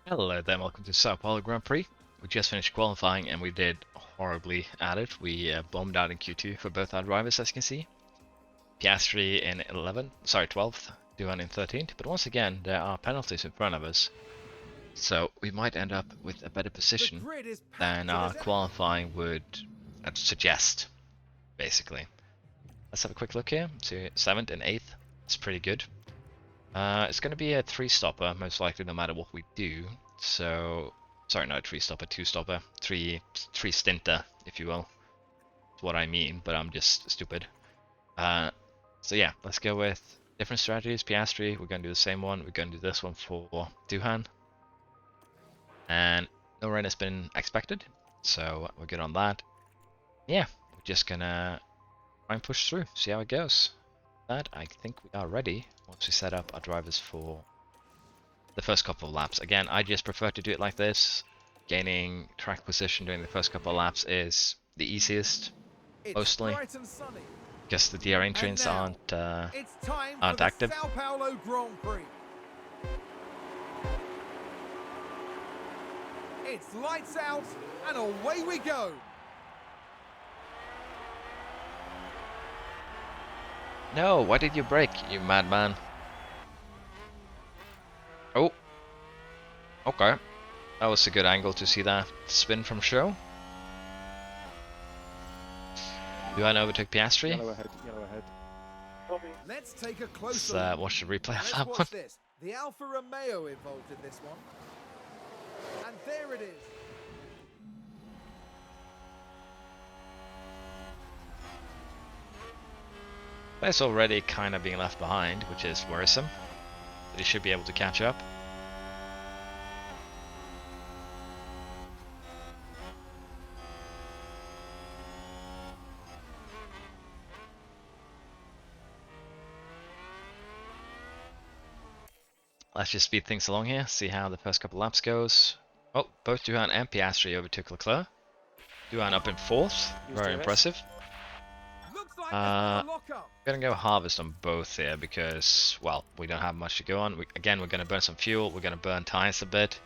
Hello there, welcome to Sao Paulo Grand Prix. We just finished qualifying and we did horribly at it. We bombed out in Q2 for both our drivers, as you can see. Piastri in 12th, Duhan in 13th, but once again there are penalties in front of us. So we might end up with a better position than our qualifying would suggest, basically. Let's have a quick look here. So 7th and 8th, it's pretty good. It's going to be a 3-stopper, most likely, no matter what we do. So, sorry, not a 3-stopper, 2-stopper, 3-stinter, if you will. That's what I mean, but I'm just stupid. So yeah, let's go with different strategies. Piastri, we're going to do the same one. We're going to do this one for Duhan. And no rain has been expected, so we're good on that. Yeah, we're just gonna try and push through, see how it goes. That I think we are ready once we set up our drivers for the first couple of laps. Again, I just prefer to do it like this. Gaining track position during the first couple of laps is the easiest, mostly, because the DR entrants aren't active. Sao Paulo Grand Prix. It's lights out and away we go. No, why did you brake, you madman? Oh, okay. That was a good angle to see that spin from show. Duhan overtook Piastri. Yellow ahead, yellow ahead. Let's take a closer look. Watch the replay of Let's that watch one. this. The Alfa Romeo involved in this one. And there it is. But it's already kind of being left behind, which is worrisome. But he should be able to catch up. Let's just speed things along here, see how the first couple laps goes. Oh, both Duhan and Piastri overtook Leclerc. Duhan up in 4th, very impressive. Looks like a lock-up. Gonna go harvest on both here because, well, we don't have much to go on. Again, we're gonna burn some fuel, we're gonna burn tires a bit.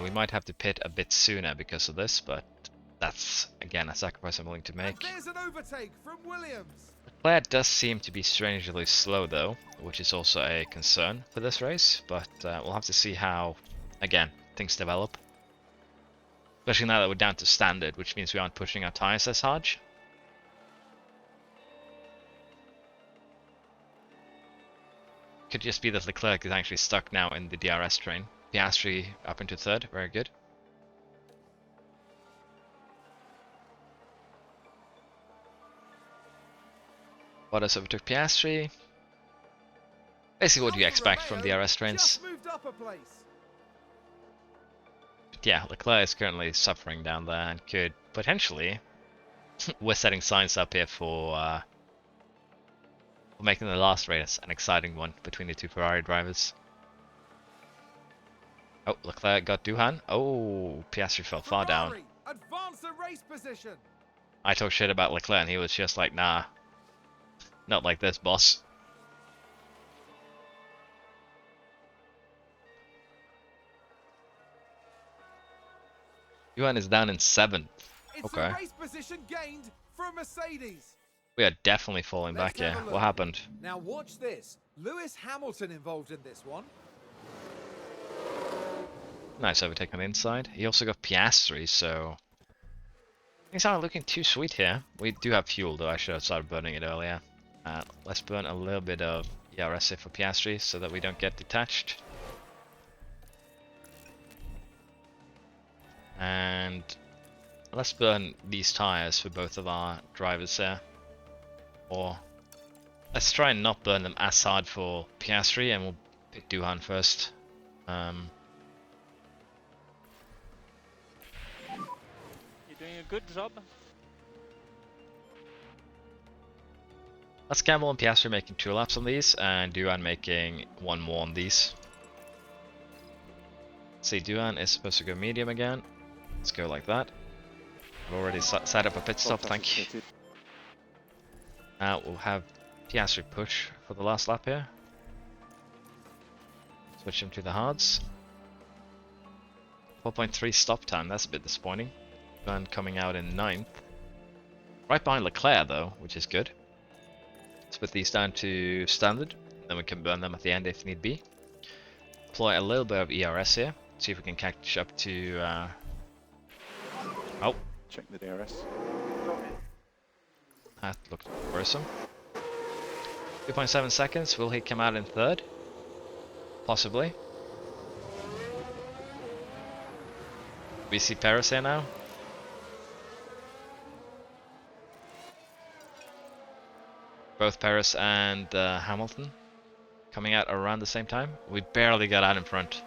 We might have to pit a bit sooner because of this, but that's, again, a sacrifice I'm willing to make. And there's an overtake from Williams. Leclerc does seem to be strangely slow though, which is also a concern for this race, but we'll have to see how, again, things develop. Especially now that we're down to standard, which means we aren't pushing our tires as hard. Could just be that Leclerc is actually stuck now in the DRS train. Piastri up into 3rd, very good. Bottas overtook Piastri. Basically what you expect from DRS trains. But yeah, Leclerc is currently suffering down there and could potentially... we're setting signs up here for making the last race an exciting one between the two Ferrari drivers. Oh, Leclerc got Duhan. Oh, Piastri fell far down. Advance the race position. I talked shit about Leclerc and he was just like, nah. Not like this, boss. Duhan is down in 7th. Okay. It's a race position gained from Mercedes. We are definitely falling back here. What happened? Now watch this. Lewis Hamilton involved in this one. Nice overtake on the inside. He also got Piastri, so... things aren't looking too sweet here. We do have fuel though, I should have started burning it earlier. Let's burn a little bit of ERS for Piastri so that we don't get detached. And let's burn these tires for both of our drivers there. Or let's try and not burn them as hard for Piastri and we'll pick Duhan first. You're doing a good job. Let's gamble on Piastri making 2 laps on these and Duhan making 1 more on these. See, Duhan is supposed to go medium again. Let's go like that. I've already set up a pit stop, thank you. Now we'll have Piastri push for the last lap here. Switch him to the hards. 4.3 stop time, that's a bit disappointing. Burn coming out in 9th. Right behind Leclerc though, which is good. Let's put these down to standard, then we can burn them at the end if need be. Deploy a little bit of ERS here, see if we can catch up to... Oh, Check the DRS. that looked worrisome. 2.7 seconds, will he come out in 3rd? Possibly. We see Paris here now. Both Paris and Hamilton coming out around the same time. We barely got out in front.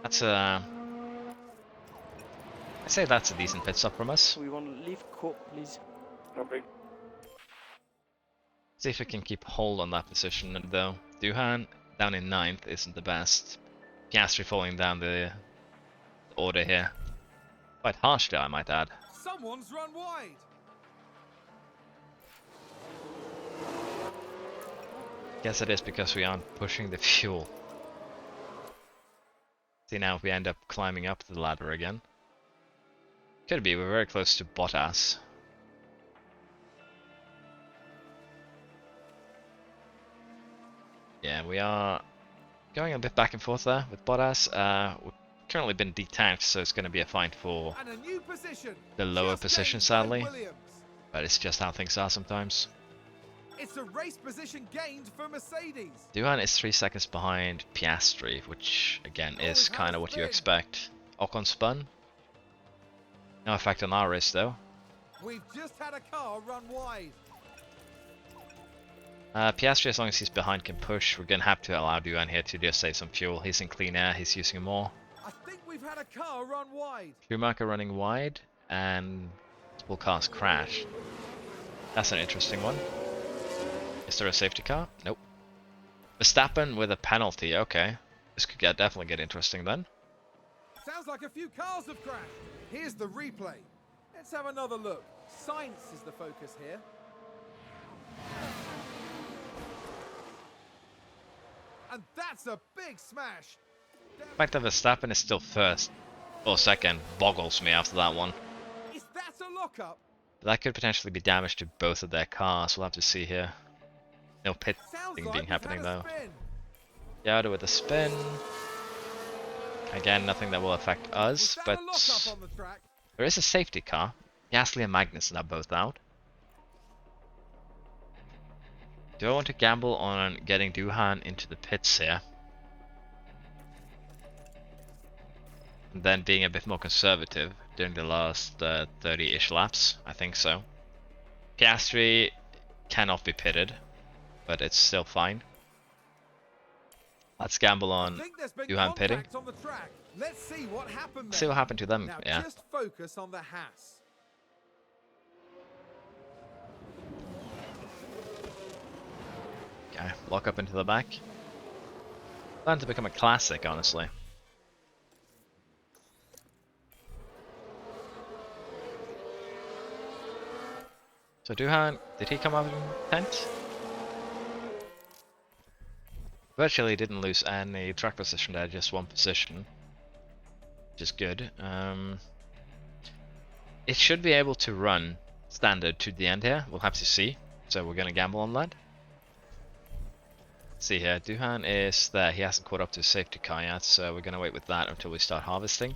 That's a... I say that's a decent pit stop from us. We want to leave court, please. Copy. See if we can keep hold on that position though. Duhan down in 9th isn't the best. Piastri falling down the order here. Quite harshly, I might add. Someone's run wide. Guess it is because we aren't pushing the fuel. See now if we end up climbing up the ladder again. Could be, we're very close to Bottas. Yeah, we are going a bit back and forth there with Bottas. We've currently been detached, so it's going to be a fight for And a new position. the lower Just position, gained by sadly. Williams. But it's just how things are sometimes. It's a race position gained for Mercedes. Duhan is 3 seconds behind Piastri, which again is kind of what you expect. Ocon spun. No effect on our race though. We've just had a car run wide. Piastri, as long as he's behind, can push. We're gonna have to allow Duhan here to just save some fuel. He's in clean air, he's using more. I think we've had a car run wide. Schumacher running wide, and multiple cars crash. That's an interesting one. Is there a safety car? Nope. Verstappen with a penalty, okay. This could definitely get interesting then. Sounds like a few cars have crashed. Here's the replay. Let's have another look. Science is the focus here. And that's a big smash. The fact that Verstappen is still first or second boggles me after that one. Is that a lockup? That could potentially be damage to both of their cars. We'll have to see here. No pit Sounds thing like being we've happening had a though. spin. Yada with a spin. Again, nothing that will affect Was us, that but a lockup on the track? there is a safety car. Gasly and Magnussen are both out. Do I want to gamble on getting Duhan into the pits here? And then being a bit more conservative during the last 30-ish laps? I think so. Piastri cannot be pitted, but it's still fine. Let's gamble I on think there's been Duhan pitting. contact on the track. Let's see what happened there. See what happened to them, Now yeah. just focus on the Haas. Okay, lock up into the back. Plan to become a classic, honestly. So Duhan, did he come out in 10th? Virtually didn't lose any track position there, just one position. Which is good. It should be able to run standard to the end here, we'll have to see. So we're gonna gamble on that. See here, Duhan is there, he hasn't caught up to his safety car yet, so we're gonna wait with that until we start harvesting.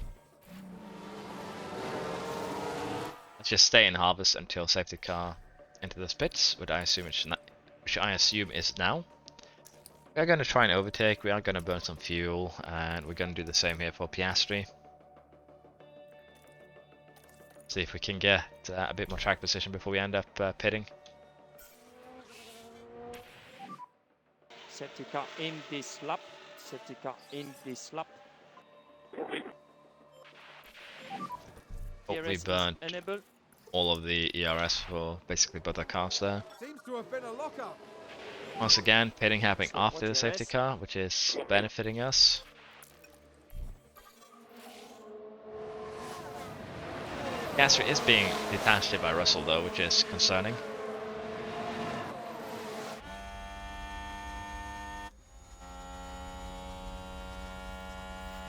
Let's just stay in harvest until safety car into the pits, which I assume is now. We are gonna try and overtake, we are gonna burn some fuel, and we're gonna do the same here for Piastri. See if we can get a bit more track position before we end up pitting. Safety car in this lap. Safety car in this lap. Oh, we DRS is burnt enabled. all of the ERS for basically both our cars there. Seems to have been a lockup. Once again, pitting happening So after the what safety DRS? car, which is benefiting us. Gasly is being detached here by Russell though, which is concerning.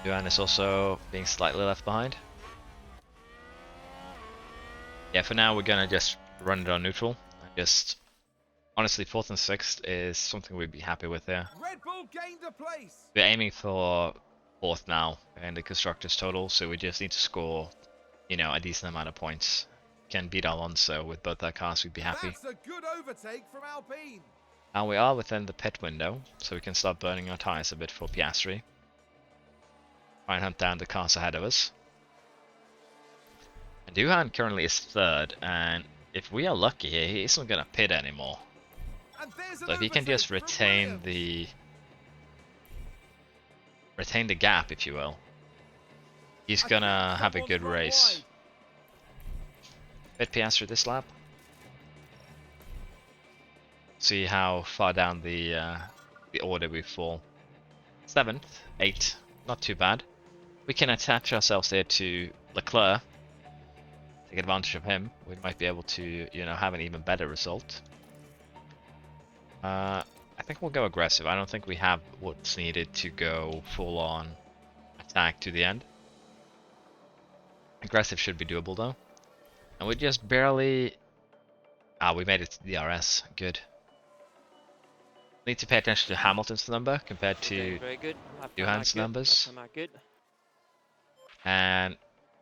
Duhan is also being slightly left behind. Yeah, for now we're gonna just run it on neutral. Just honestly, 4th and 6th is something we'd be happy with here. Red Bull gained a place. We're aiming for 4th now in the constructors total, so we just need to score, you know, a decent amount of points. Can beat Alonso with both our cars, we'd be happy. That's a good overtake from Alpine. Now we are within the pit window, so we can start burning our tires a bit for Piastri. Try and hunt down the cars ahead of us. And Duhan currently is 3rd, and if we are lucky here, he isn't gonna pit anymore. And there's an So if he can overtake just from retain Williams. the gap, if you will, he's I gonna think have a someone's good run race. wide. Pit Piastri this lap. See how far down the order we fall. 7th, 8th, not too bad. We can attach ourselves here to Leclerc. Take advantage of him. We might be able to, you know, have an even better result. I think we'll go aggressive. I don't think we have what's needed to go full on attack to the end. Aggressive should be doable though. And we just barely... Ah, we made it to DRS. Good. Need to pay attention to Hamilton's number compared to Very good. Duhan's numbers. Good. And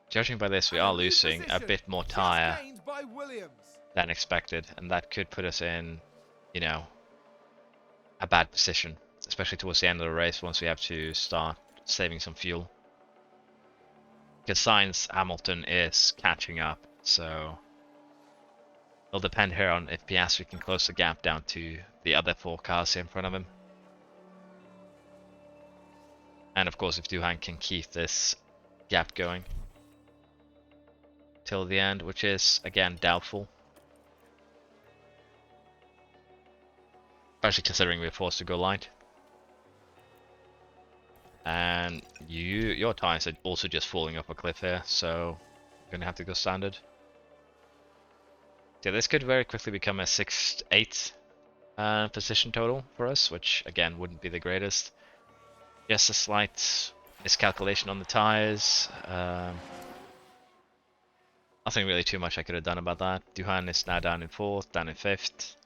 judging by this, we And are a new losing a position, bit more just tyre gained by Williams. than expected, and that could put us in, you know, a bad position, especially towards the end of the race once we have to start saving some fuel. Because Sainz Hamilton is catching up, so it'll depend here on if Piastri can close the gap down to the other 4 cars in front of him. And of course if Duhan can keep this gap going till the end, which is again doubtful. Especially considering we're forced to go light. And your tires are also just falling off a cliff here, so you're gonna have to go standard. Yeah, this could very quickly become a 6th, 8th position total for us, which again wouldn't be the greatest. Just a slight miscalculation on the tires. Nothing really too much I could have done about that. Duhan is now down in 4th, down in 5th,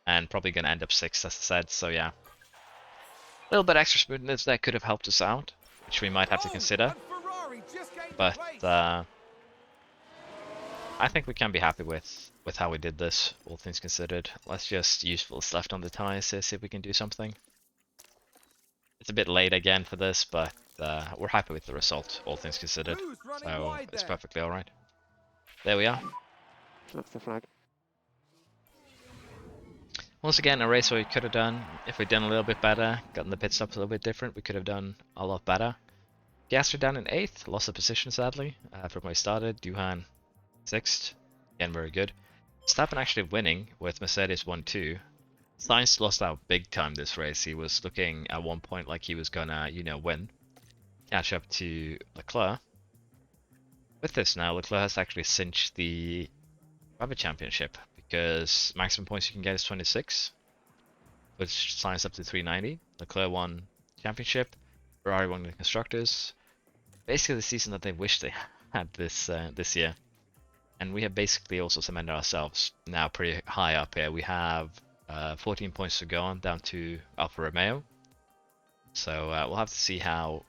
and probably gonna end up 6th, as I said. So yeah, a little bit extra smoothness that could have helped us out, which we might have to consider. And Ferrari just gained a But place. I think we can be happy with how we did this, all things considered. Let's just use what's left on the tires to see if we can do something. It's a bit late again for this, but we're happy with the result, all things considered. Who's running So wide it's there? perfectly alright. There we are. That's the flag. Once again, a race where we could have done, if we'd done a little bit better, gotten the pit stops a little bit different, we could have done a lot better. Piastri down in 8th, lost the position sadly, from where he started. Duhan 6th, again very good. Verstappen actually winning with Mercedes 1-2. Sainz lost out big time this race. He was looking at one point like he was gonna, you know, win. Catch up to Leclerc. With this now, Leclerc has actually cinched the Driver Championship because maximum points you can get is 26, which signs up to 390. Leclerc won Championship, Ferrari won the Constructors. Basically the season that they wish they had this year. And we have basically also cemented ourselves now pretty high up here. We have 14 points to go on, down to Alfa Romeo. So we'll have to see how,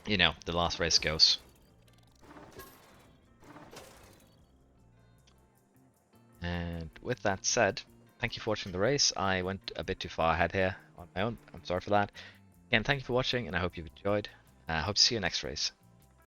you know, the last race goes. And with that said, thank you for watching the race. I went a bit too far ahead here on my own. I'm sorry for that. Again, thank you for watching, and I hope you've enjoyed. I hope to see you next race.